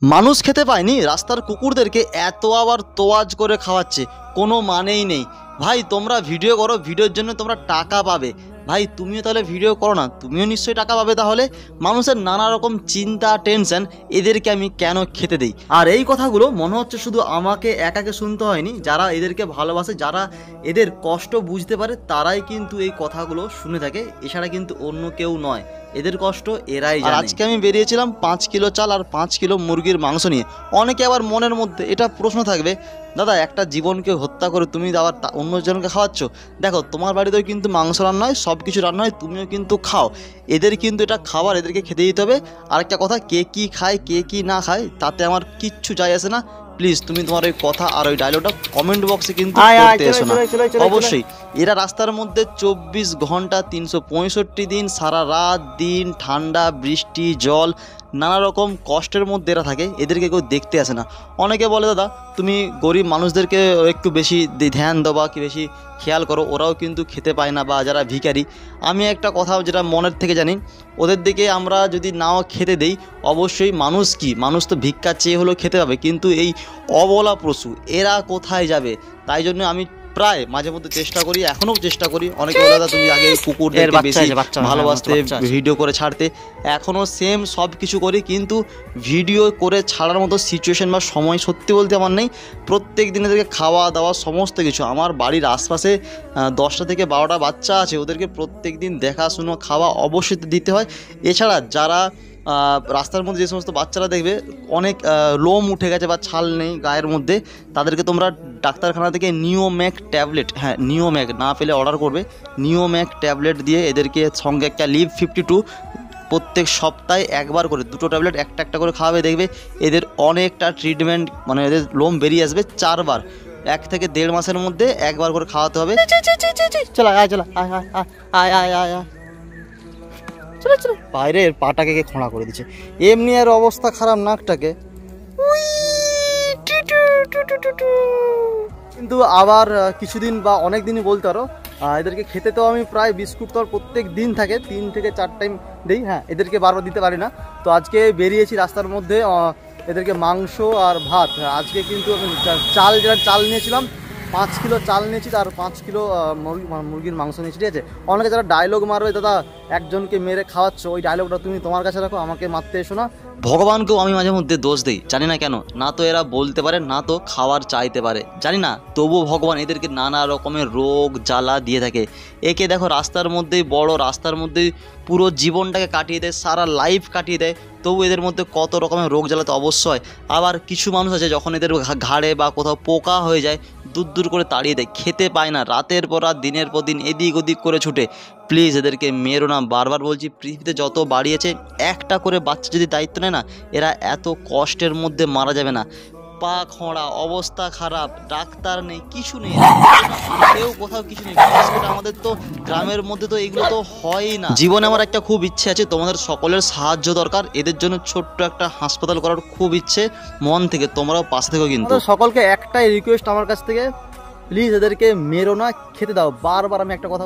মানুষ খেতে পায়নি, রাস্তার কুকুরদেরকে এত আবার তোয়াজ করে খাওয়াচ্ছে, কোনো মানেই নেই। ভাই তোমরা ভিডিও করো, ভিডিওর জন্য তোমরা টাকা পাবে। ভাই তুমিও তাহলে ভিডিও করো না, তুমিও নিশ্চয়ই টাকা পাবে। তাহলে মানুষের নানা রকম চিন্তা টেনশন, এদেরকে আমি কেন খেতে দেই? আর এই কথাগুলো মনে হচ্ছে শুধু আমাকে একাকে শুনতে হয়নি, যারা এদেরকে ভালোবাসে, যারা এদের কষ্ট বুঝতে পারে, তারাই কিন্তু এই কথাগুলো শুনে থাকে, এছাড়া কিন্তু অন্য কেউ নয়। এদের কষ্ট এরাই জানে। আজকে আমি বেরিয়েছিলাম 5 কিলো চাল আর 5 কিলো মুরগির মাংস নিয়ে। অনেকে আবার মনের মধ্যে এটা প্রশ্ন থাকবে, দাদা একটা জীবনকে হত্যা করে তুমি আবার অন্যজনকে খাওয়াচ্ছ। দেখো তোমার বাড়িতেও কিন্তু মাংস রান্না হয়, সব কিছু রান্না হয়, তুমিও কিন্তু খাও। এদের কিন্তু এটা খাবার, এদেরকে খেতে দিতে হবে। আরেকটা কথা, কে কী খায় কে কী না খায় তাতে আমার কিচ্ছু যায় আসে না। প্লিজ তুমি তোমার ওই কথা আর ওই ডায়লগটা কমেন্ট বক্সে কিন্তু করতে এসো না। অবশ্যই এরা রাস্তার মধ্যে 24 ঘন্টা 365 দিন, সারা রাত দিন, ঠান্ডা বৃষ্টি জল, নানা রকম কষ্টের মধ্যে এরা থাকে। এদেরকে কেউ দেখতে আসে না। অনেকে বলে দাদা তুমি গরিব মানুষদেরকে একটু বেশি ধ্যান দাও বা কি বেশি খেয়াল করো, ওরাও কিন্তু খেতে পায় না, বা যারা ভিখারি। আমি একটা কথা যেটা মনের থেকে জানি, ওদের দিকে আমরা যদি নাও খেতে দেই, অবশ্যই মানুষ কি, মানুষ তো ভিক্ষা চেয়ে হলেও খেতে পাবে, কিন্তু এই অবলা পশু এরা কোথায় যাবে? তাই জন্য আমি প্রায় মাঝে মধ্যে চেষ্টা করি, এখনও চেষ্টা করি। অনেকে বলে দাদা তুমি আগে কুকুরদেরকে বেশি ভালোবাসতে, ভিডিও করে ছাড়তে। এখনও সেম সব কিছু করি, কিন্তু ভিডিও করে ছাড়ার মতো সিচুয়েশন বা সময় সত্যি বলতে আমার নেই। প্রত্যেক দিন এদেরকে খাওয়া দাওয়া সমস্ত কিছু, আমার বাড়ির আশপাশে 10টা থেকে 12টা বাচ্চা আছে, ওদেরকে প্রত্যেক দিন দেখাশুনো খাওয়া অবশ্যই দিতে হয়। এছাড়া যারা রাস্তার মধ্যে যে সমস্ত বাচ্চারা দেখবে অনেক লোম উঠে গেছে বা ছাল নেই গায়ের মধ্যে, তাদেরকে তোমরা ডাক্তারখানা থেকে নিওম্যাক ট্যাবলেট, হ্যাঁ নিওম্যাক না পেলে অর্ডার করবে, নিওম্যাক ট্যাবলেট দিয়ে এদেরকে সঙ্গে একটা লিভ 52 প্রত্যেক সপ্তাহে একবার করে 2টো ট্যাবলেট একটা একটা করে খাওয়াবে। দেখবে এদের অনেকটা ট্রিটমেন্ট, মানে এদের লোম বেরিয়ে আসবে 4বার, 1 থেকে 1.5 মাসের মধ্যে একবার করে খাওয়াতে হবে। চলো আয়, চলো আয় আয় আয় আয় আয় আয়, চলো চলো। বাইরের পাটাকে খোঁড়া করে দিচ্ছে, এমনি আর অবস্থা খারাপ নাকটাকে। কিন্তু আবার কিছুদিন বা অনেক দিনই বলতে পারো, এদেরকে খেতে তো আমি প্রায় বিস্কুট তো প্রত্যেক দিন থাকে, 3 থেকে 4 টাইম দিই। হ্যাঁ এদেরকে বারবার দিতে পারি না। তো আজকে বেরিয়েছি রাস্তার মধ্যে এদেরকে মাংস আর ভাত। আজকে কিন্তু আমি চাল নিয়েছিলাম, 5 কিলো চাল নিয়েছি, আর 5 কিলো মুরগির মাংস নিয়েছি, ঠিক আছে। অনেকে যারা ডায়লগ মারবে, দাদা একজনকে মেরে খাওয়াচ্ছ, ওই ডায়লগটা তুমি তোমার কাছে রাখো, আমাকে মারতে এসো না। ভগবানকেও আমি মাঝে মধ্যে দোষ দিই, জানি না কেন, না তো এরা বলতে পারে না তো খাওয়ার চাইতে পারে, জানি না, তবুও ভগবান এদেরকে নানা রকমের রোগ জ্বালা দিয়ে থাকে। একে দেখো রাস্তার মধ্যেই বড়, রাস্তার মধ্যেই পুরো জীবনটাকে কাটিয়ে দেয়, সারা লাইফ কাটিয়ে দেয়, তবু এদের মধ্যে কত রকমের রোগ জ্বালা তো অবশ্যই। আবার কিছু মানুষ আছে যখন এদের ঘাড়ে বা কোথাও পোকা হয়ে যায়, দূর দূর করে তাড়িয়ে দেয়, খেতে পায় না, রাতের পর রাত দিনের পর দিন এদিক ওদিক করে ছুটে। প্লিজ এদেরকে মেরো না, বারবার বলছি। পৃথিবীতে যত বাড়িয়েছে, একটা করে বাচ্চা যদি দায়িত্ব নেয় না, এরা এত কষ্টের মধ্যে মারা যাবে না। পা খোঁড়া, অবস্থা খারাপ, ডাক্তার নেই, কিছু নেই, কেউ কোথাও কিছু নেই। আমাদের তো গ্রামের মধ্যে তো এগুলো তো হয়ই না। জীবনে আমার একটা খুব ইচ্ছে আছে, তোমাদের সকলের সাহায্য দরকার। এদের জন্য ছোট্ট একটা হাসপাতাল করার খুব ইচ্ছে, মন থেকে তোমরাও পাশে থেকো। কিন্তু সকলকে একটাই রিকোয়েস্ট আমার কাছ থেকে, প্লিজ এদেরকে মেরো না, খেতে দাও। বারবার আমি একটা কথা